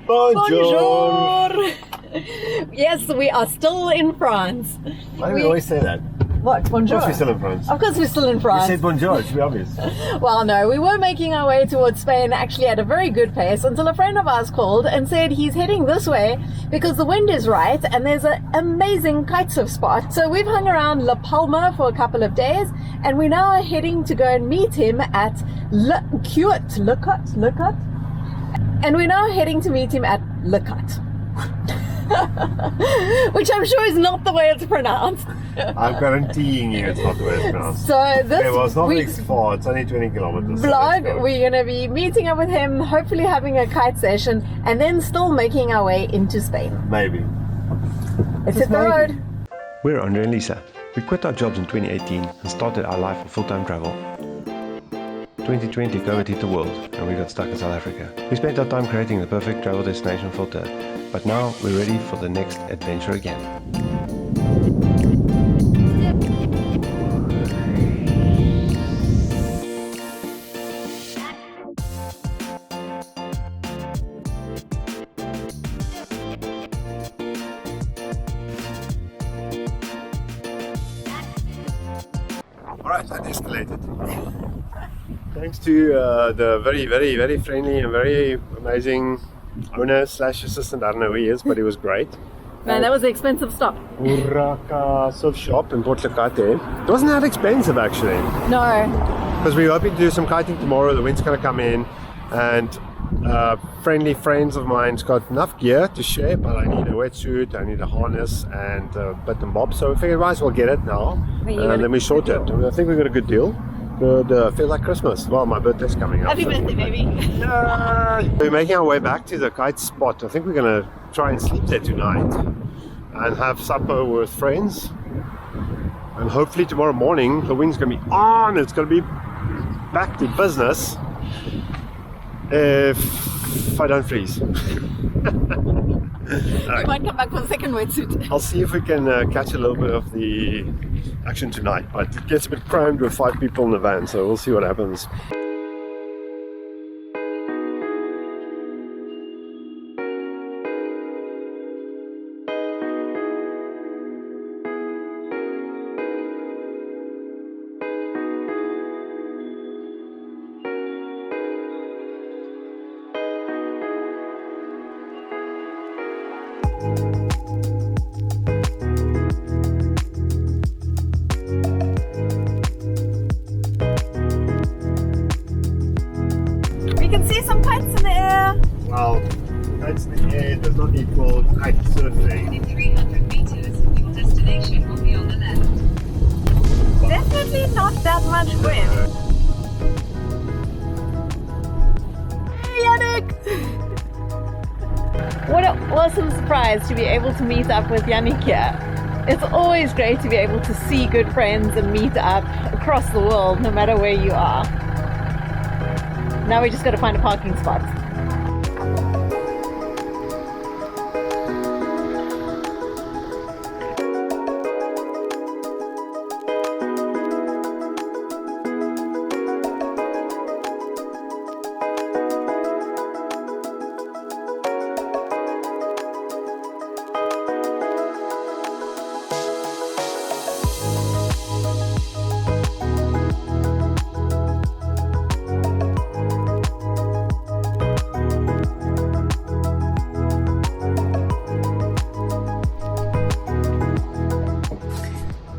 Bonjour! Yes, we are still in France. Why do we always say that? What? Bonjour? Of course we're still in France. Of course we're still in France. You said bonjour, it should be obvious. Well, no, we were making our way towards Spain actually at a very good pace until a friend of ours called and said he's heading this way because the wind is right and there's an amazing kitesurf spot. So we've hung around La Palma for a couple of days and we now are heading to go and meet him at Le Cut. And we're now heading to meet him at Le Cut. Which I'm sure is not the way it's pronounced. I'm guaranteeing you it's not the way it's pronounced. So this it's not week's very far, it's only 20 kilometers. vlog, we're going to be meeting up with him, hopefully having a kite session, and then still making our way into Spain. Maybe. Let's hit the road. We're Andre and Lisa. We quit our jobs in 2018 and started our life of full-time travel. 2020 COVID hit the world and we got stuck in South Africa. We spent our time creating the perfect travel destination filter, but now we're ready for the next adventure again. Alright, that escalated. Thanks to the very, very, very friendly and very amazing owner / assistant. I don't know who he is, but he was great. Man, that was an expensive stop. Uraka Surf Shop in Port Lukate. It wasn't that expensive actually, No. because we were hoping to do some kiting tomorrow. The wind's going to come in, and friendly friends of mine's got enough gear to share, but I need a wetsuit, I need a harness, and a bit and bob. So we figured might as well get it now, and then we sort it. I think we got a good deal. Good, feels like Christmas. Well, my birthday's coming up. Happy birthday, baby. We're making our way back to the kite spot. I think we're going to try and sleep there tonight and have supper with friends. And hopefully tomorrow morning the wind's going to be on. It's going to be back to business if I don't freeze. We might come back for a second wetsuit. I'll see if we can catch a little bit of the action tonight, but it gets a bit crammed with 5 people in the van, so we'll see what happens. We can see some kites in the air. Well, kites in the air does not equal kite surfing. In 300 meters, your destination will be on the left. Definitely not that much wind. Hey, Yannick! What an awesome surprise to be able to meet up with Yannick here. It's always great to be able to see good friends and meet up across the world, no matter where you are. Now we just got to find a parking spot.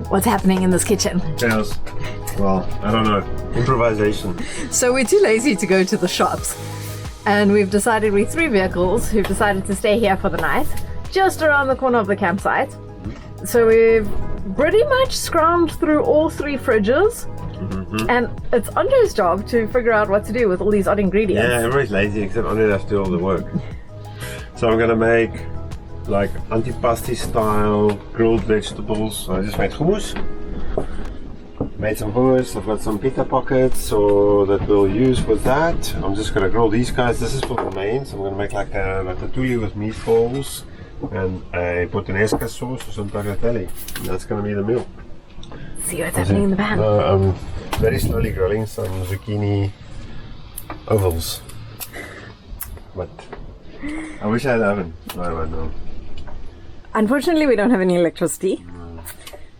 What's happening in this kitchen? Chaos. Well, I don't know. Improvisation. So we're too lazy to go to the shops, and we've decided we're 3 vehicles who've decided to stay here for the night, just around the corner of the campsite. So we've pretty much scrounged through all 3 fridges, and it's Andre's job to figure out what to do with all these odd ingredients. Yeah, everybody's lazy except Andre has to do all the work. So I'm gonna make like antipasti style grilled vegetables. So I just made hummus. Made some hummus. I've got some pita pockets so that we'll use with that. I'm just gonna grill these guys. This is for the main. So I'm gonna make like a ratatouille with meatballs and a puttanesca sauce or some tagliatelle. And that's gonna be the meal. See what's happening in the pan. I'm very slowly grilling some zucchini ovals. But I wish I had an oven. No. Unfortunately, we don't have any electricity.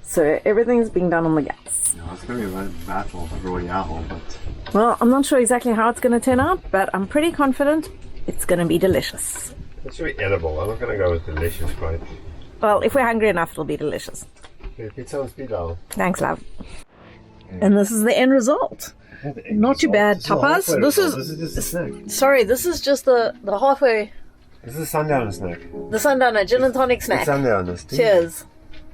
So everything's being done on the gas. No, it's going to be a battle royale, but... Well, I'm not sure exactly how it's going to turn out, but I'm pretty confident it's going to be delicious. It should be edible. I'm not going to go with delicious, right? Well, if we're hungry enough, it'll be delicious. Pizza on speed dial. Thanks, love. And this is the end result. Not too bad, tapas. This is just a snack. Sorry, this is just the halfway, This is a sundowner snack. the sundowner gin and tonic snack. Sundowners. Cheers.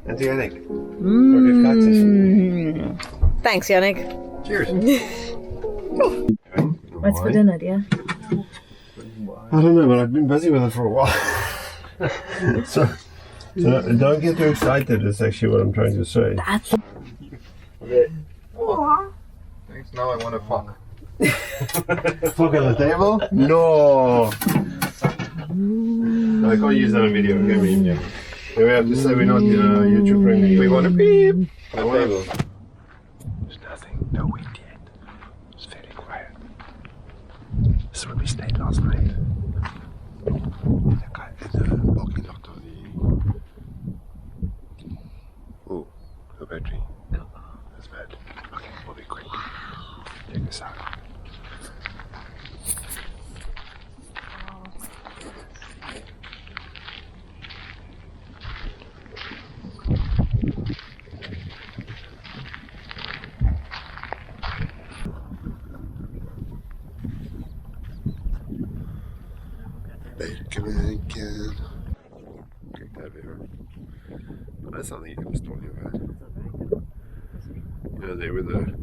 And to Yannick. Mm. Thanks, Yannick. Cheers. What's for dinner, dear? I don't know, but I've been busy with it for a while. so don't get too excited. That's actually what I'm trying to say. That's Thanks, now I want to fuck. Fuck at the table? No. I can't use that on video. Okay, we have to say we're not YouTube friendly. We want to beep. There's nothing, no wind yet. It's very quiet. This is where we stayed last night. In the parking lot of the... Oh, no battery. That's bad. Okay, we'll be quick. Check this out. Bacon. Kijk daar weer. Maar dat is al niet in de story, right? Yeah, they were there.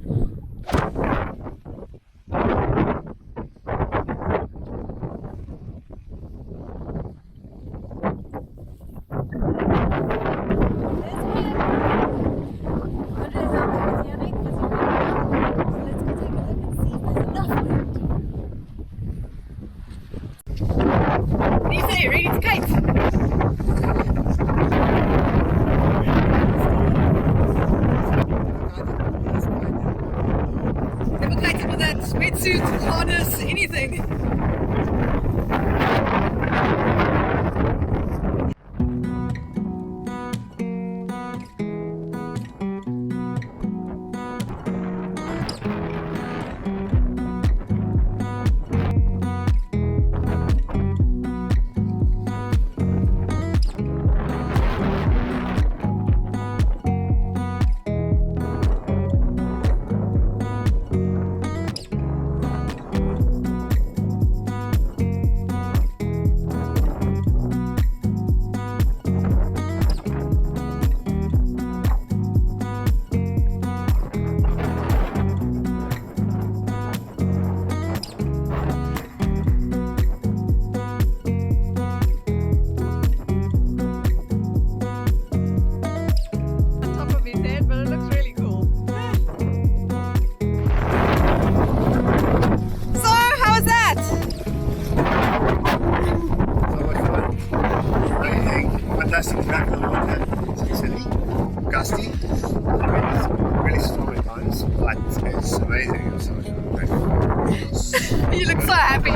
ready to kite. Never kited with that wetsuit, harness, anything. Fantastic track on the one hand. It's hilly, gusty, it's really strong at times, but it's amazing. It's so much fun. You look so happy.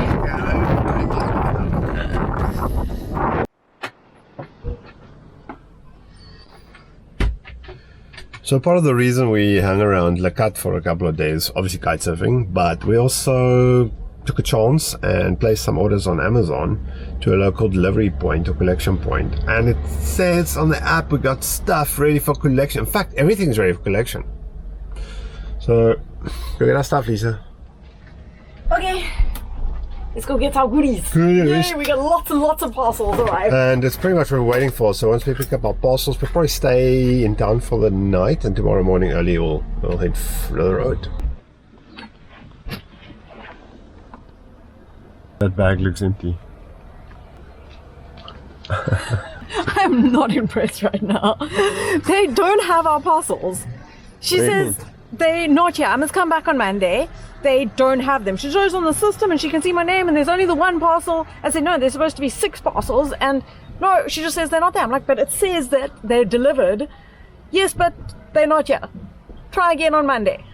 So part of the reason we hung around Lakat for a couple of days, obviously kite surfing, but we also took a chance and placed some orders on Amazon to a local delivery point or collection point, and it says on the app we got stuff ready for collection. In fact, everything's ready for collection. So go get our stuff, Lisa. Okay, let's go get our goodies. Yay, we got lots and lots of parcels arrived. And it's pretty much what we're waiting for. So once we pick up our parcels, we'll probably stay in town for the night, and tomorrow morning early we'll head for the road. That bag looks empty. I'm not impressed right now. They don't have our parcels. She says they're not here. I must come back on Monday. They don't have them. She shows on the system and she can see my name and there's only the one parcel. I said, no, there's supposed to be 6 parcels. And no, she just says they're not there. I'm like, but it says that they're delivered. Yes, but they're not here. Try again on Monday.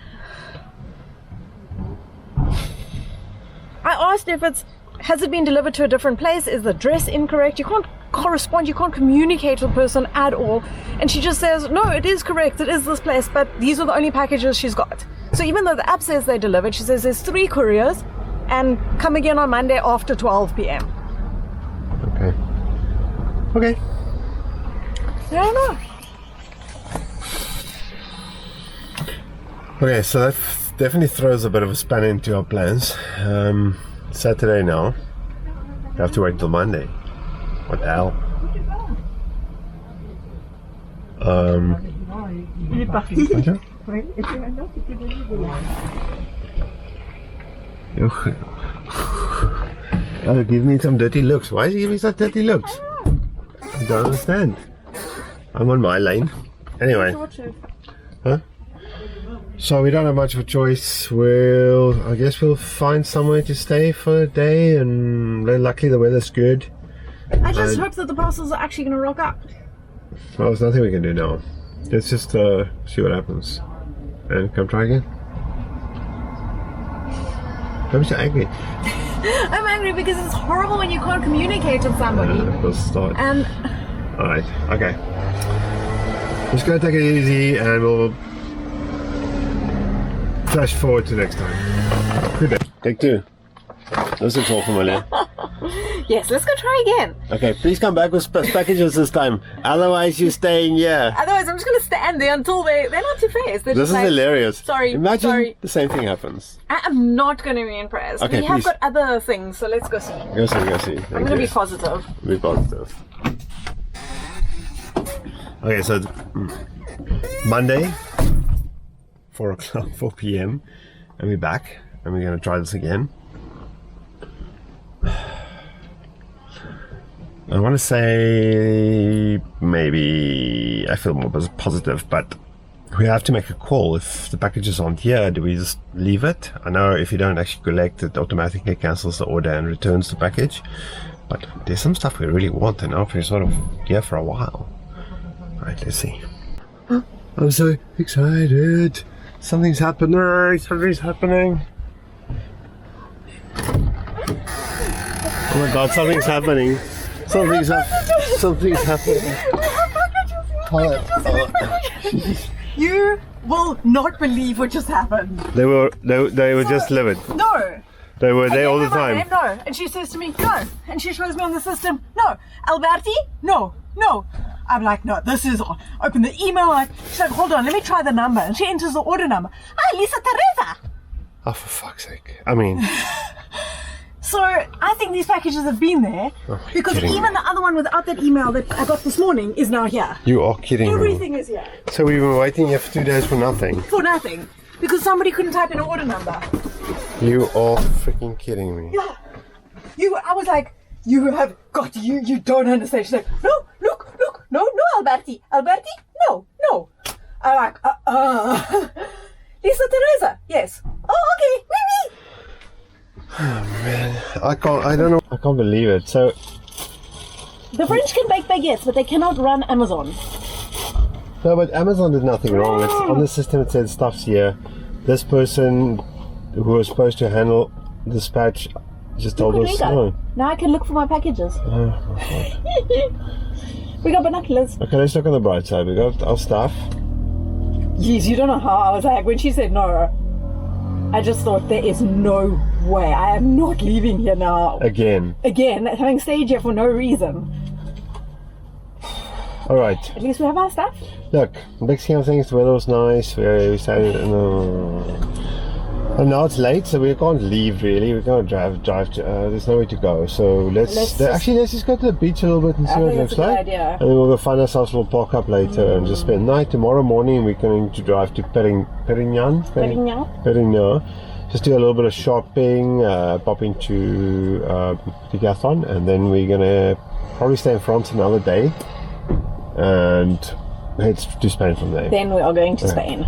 I asked if it's has it been delivered to a different place? Is the address incorrect? You can't correspond, you can't communicate with the person at all. And she just says, no, it is correct, it is this place, but these are the only packages she's got. So even though the app says they delivered, she says there's 3 couriers and come again on Monday after 12 p.m. Okay. Okay. I don't know. Okay, so that definitely throws a bit of a spanner into our plans. Saturday now. We have to wait till Monday. What the hell? Oh, give me some dirty looks. Why is he giving me such dirty looks? I don't understand. I'm on my lane. Anyway. Huh? So we don't have much of a choice. I guess we'll find somewhere to stay for a day, and luckily the weather's good. I just hope that the parcels are actually going to rock up. Well, there's nothing we can do now. Let's just see what happens. And come try again. Don't be so angry. I'm angry because it's horrible when you can't communicate with somebody. We'll start. And Alright, okay. Just gonna take it easy and we'll flash forward to next time. Good day. Take 2. This looks all familiar. yes, let's go try again. Okay, please come back with packages this time. Otherwise, you're staying here. Otherwise, I'm just going to stand there until they're not too fast. They're This just is like, hilarious. Sorry, Imagine sorry. the same thing happens. I am not going to be impressed. Okay, we have please. got other things, so let's go see. Go see. I'm going to be positive. Be positive. Okay, so Monday, 4 p.m. and we're back and we're going to try this again. I want to say maybe I feel more positive, but we have to make a call. If the packages aren't here, do we just leave it? I know if you don't actually collect it, automatically cancels the order and returns the package. But there's some stuff we really want, and we're sort of here for a while. Right, let's see. I'm so excited. Something's happening. Something's happening. Oh my god, something's happening. Something's happening. You will not believe what just happened. They were just livid. No. They were there all the I gave her my time. name, no. And she says to me, no. And she shows me on the system, no. Alberti? No. I'm like, no, this is on. Open the email. She's like, hold on, let me try the number. And she enters the order number. Ah, Lisa Teresa. Oh, for fuck's sake. I mean, So I think these packages have been there because kidding even me. the other one without that email that I got this morning is now here. you are kidding me. Everything is here So we've been waiting here for 2 days for nothing. for nothing because somebody couldn't type in an order number. You are freaking kidding me. Yeah. I was like, you have got you don't understand. She's like, no, look, no, Alberti, no. I'm like, Lisa Teresa, yes. Oh, okay, maybe. I can't believe it. So, The French can bake baguettes, but they cannot run Amazon. no, but Amazon did nothing wrong. It's on the system, it said stuff's here. This person who was supposed to handle dispatch just told us no. Now I can look for my packages. Oh, my God. We got binoculars. Okay, let's look on the bright side. We got our stuff. Yes, you don't know how I was like when she said no. I just thought there is no way. I am not leaving here now. Again. Having stayed here for no reason. Alright. At least we have our stuff. Look, big scheme of things, the weather was nice. We started, and now it's late, so we can't leave really. We can't drive. There's nowhere to go. So let's just go to the beach a little bit and see what it looks like. Idea. And then we'll go find ourselves a little park up later and just spend the night. Tomorrow morning we're going to drive to Perignan. Just do a little bit of shopping, pop into Decathlon, and then we're gonna probably stay in France another day and head to Spain from there. Then we are going to Spain.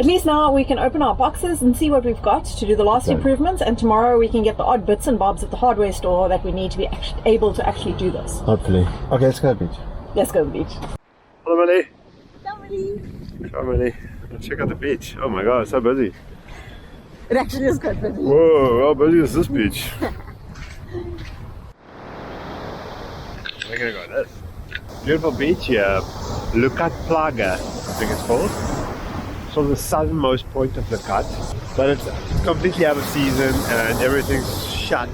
At least now we can open our boxes and see what we've got to do the last improvements, and tomorrow we can get the odd bits and bobs at the hardware store that we need to be able to actually do this. Hopefully. Okay, let's go to the beach. Let's go to the beach. Hello, Millie. Family. Check out the beach. Oh my god, it's so busy. It actually is quite busy. Whoa, how busy is this beach? We're gonna go this. Beautiful beach here. Lukat Plaga, I think it's called. It's on the southernmost point of Lukat. But it's completely out of season and everything's shut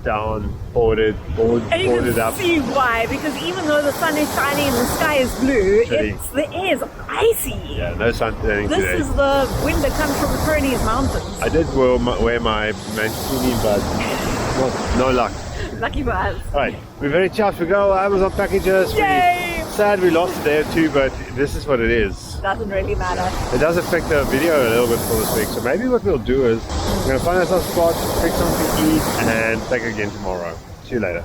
down, boarded And you can up. see why, because even though the sun is shining and the sky is blue, Chilly. the air is icy. Yeah, no sun today. This is the wind that comes from the Pyrenees Mountains. I did wear my mancini, but no luck. Lucky for us. Alright, we're very chuffed. We got our Amazon packages. Yay! We're sad we lost a day or two, but this is what it is. Doesn't really matter. It does affect the video a little bit for this week, so maybe what we'll do is we're going to find ourselves a spot, pick something to eat, and back again tomorrow. See you later.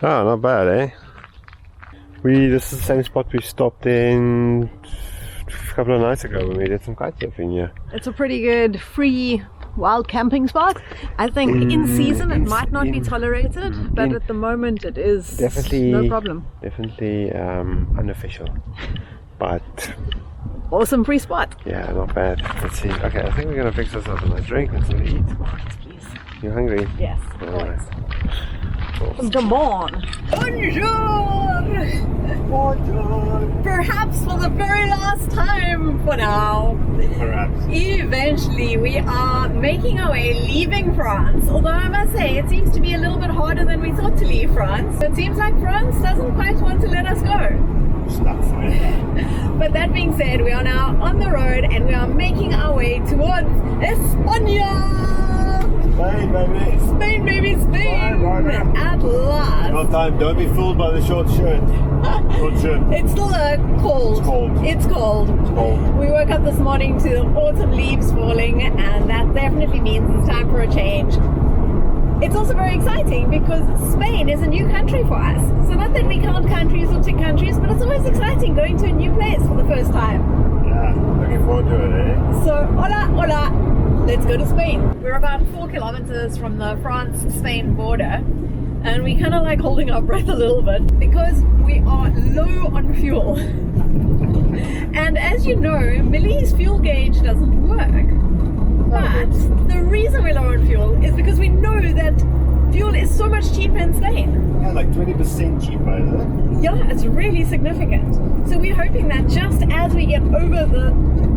Ah, not bad, eh? This is the same spot we stopped in a couple of nights ago when we did some kite surfing here. It's a pretty good free wild camping spot. I think in season it might not be tolerated, but at the moment it is Definitely no problem. Definitely unofficial, but Awesome free spot. yeah, not bad. Let's see. Okay, I think we're gonna fix ourselves a nice drink and something to eat. Please. You hungry? Yes. Alright. Come on. Bonjour. Perhaps for the very last time for now. Perhaps. Eventually we are making our way leaving France. Although I must say it seems to be a little bit harder than we thought to leave France. It seems like France doesn't quite want to let us go. But that being said, we are now on the road and we are making our way towards España! Spain, baby. Spain, baby, Spain! Right. At last! No time. Don't be fooled by the short shirt. Short shirt. It's still cold. It's cold. It's cold. It's cold. We woke up this morning to autumn leaves falling, and that definitely means it's time for a change. It's also very exciting because Spain is a new country for us. So not that we count countries or tick countries, but it's always exciting going to a new place for the first time. Yeah, looking forward to it, eh? So, hola, let's go to Spain. We're about 4 kilometers from the France-Spain border, and we kind of like holding our breath a little bit because we are low on fuel. And as you know, Millie's fuel gauge doesn't work. But the reason we're low on fuel is because we know that fuel is so much cheaper in Spain. Yeah, like 20% cheaper, is it? Yeah, it's really significant. So we're hoping that just as we get over the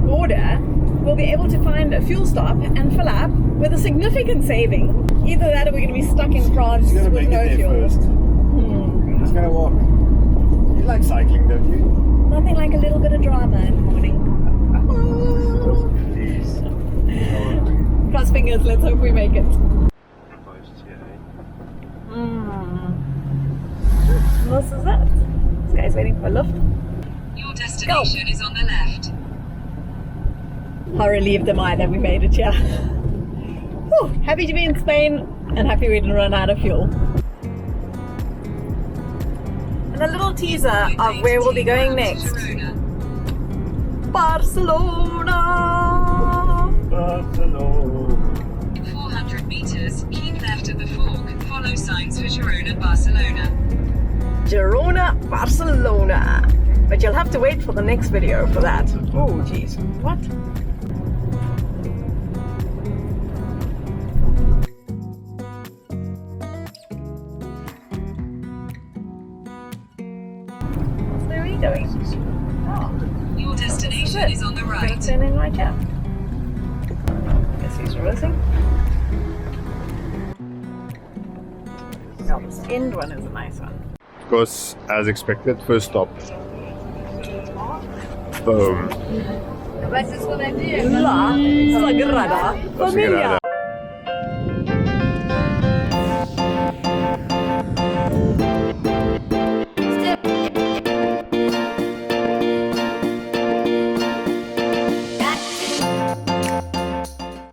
border, we'll be able to find a fuel stop and fill up with a significant saving. Either that or we're going to be stuck in France You're gonna with make no it there fuel. first. You're just gonna walk. You like cycling, don't you? Nothing like a little bit of drama in the morning. Please. Cross fingers, let's hope we make it. This is it. This guy's waiting for a lift. Your destination is on the left. How relieved am I that we made it here. Whew, happy to be in Spain and happy we didn't run out of fuel. And a little teaser of where we'll be going next. Barcelona! Barcelona. 400 meters, keep left at the fork. Follow signs for Girona, Barcelona. Girona, Barcelona. But you'll have to wait for the next video for that. Oh, jeez. What? Where are we going? Oh, Your destination is on the right. turning right here. Guess he's reversing. Oh, this end one is a nice one. Of course, as expected, first stop. Boom. La Sagrada Familia.